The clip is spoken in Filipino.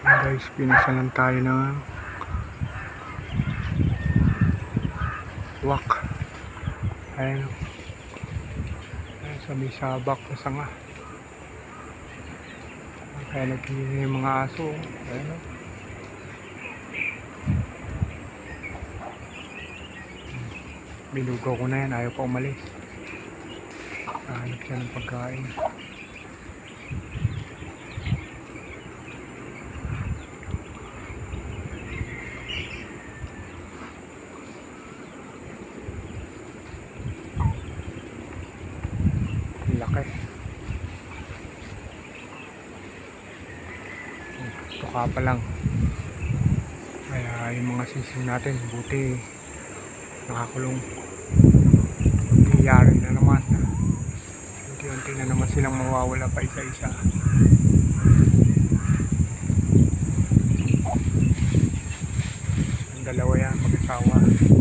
Guys, pinasalan tayo ng wak. Ayan, ayan sa may sabak na sanga. Kaya nagkinin yung mga aso. Ayan, binugaw ko na yan, ayaw pa umalis. Hanap siya ng pagkain. Laki. Tuka pa lang. Kaya yung mga sisig natin, buti nakakulong. Nangyayari na naman. Unti-unti na naman silang mawawala pa isa-isa. Ang dalawa yan, mag-asawa.